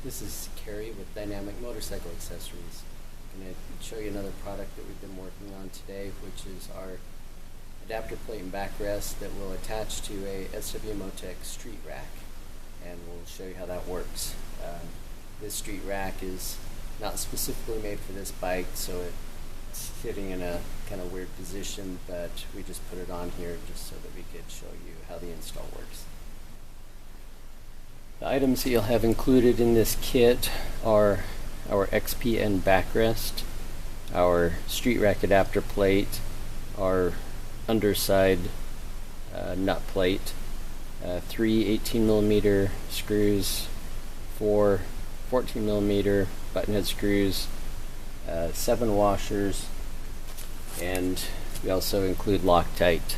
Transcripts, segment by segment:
This is Carrie with Dynamic Motorcycle Accessories. I'm going to show you another product that we've been working on today, which is our adapter plate and backrest that will attach to a SW Motech Street Rack, and we'll show you how that works. This street rack is not specifically made for this bike, so it's sitting in a kind of weird position, but we just put it on here just so that we could show you how the install works. The items that you'll have included in this kit are our XP and backrest, our street rack adapter plate, our underside nut plate, 3 18mm screws, 4 14mm buttonhead screws, 7 washers, and we also include Loctite.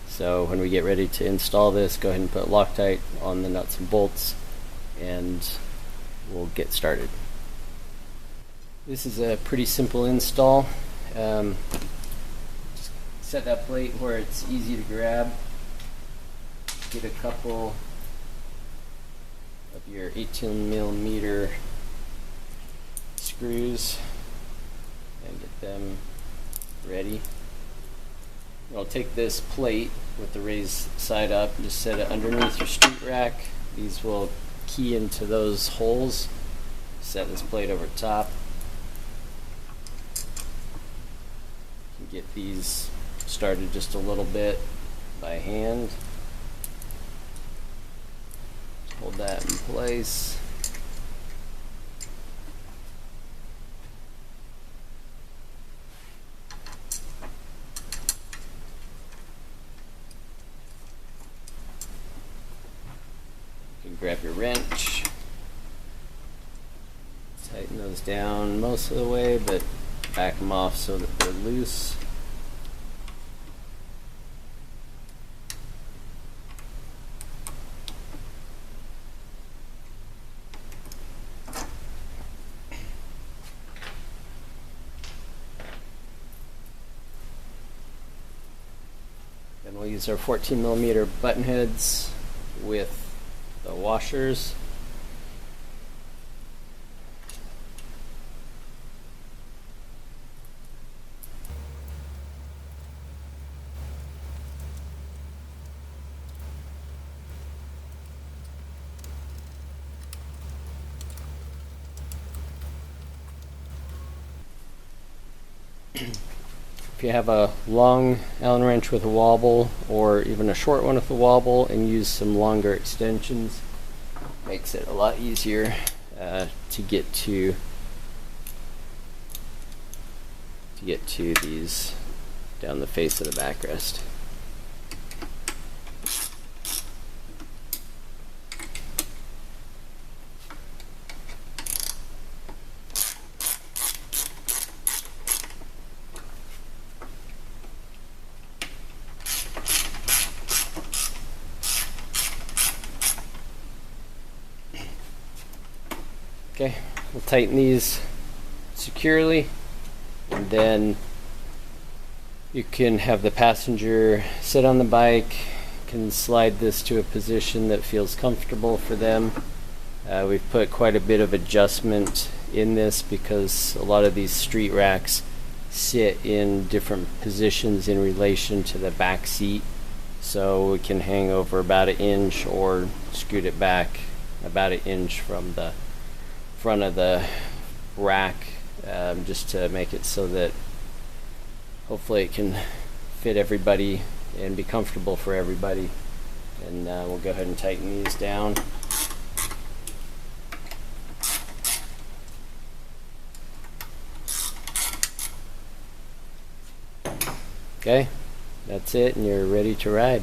So when we get ready to install this, go ahead and put Loctite on the nuts and bolts, and we'll get started. This is a pretty simple install. Just set that plate where it's easy to grab. Get a couple of your 18mm screws and get them ready. I'll take this plate with the raised side up and just set it underneath your street rack. These will key into those holes. Set this plate over top. You can get these started just a little bit by hand. Hold that in place. You can grab your wrench, tighten those down most of the way, but back them off so that they're loose. Then we'll use our 14mm button heads with the washers. If you have a long Allen wrench with a wobble, or even a short one with a wobble, and use some longer extensions, makes it a lot easier to get to these down the face of the backrest. Okay, we'll tighten these securely, and then you can have the passenger sit on the bike, can slide this to a position that feels comfortable for them. We've put quite a bit of adjustment in this because a lot of these street racks sit in different positions in relation to the back seat, so we can hang over about 1 inch or scoot it back about 1 inch from the front of the rack, just to make it so that hopefully it can fit everybody and be comfortable for everybody. And we'll go ahead and tighten these down. Okay, that's it, and you're ready to ride.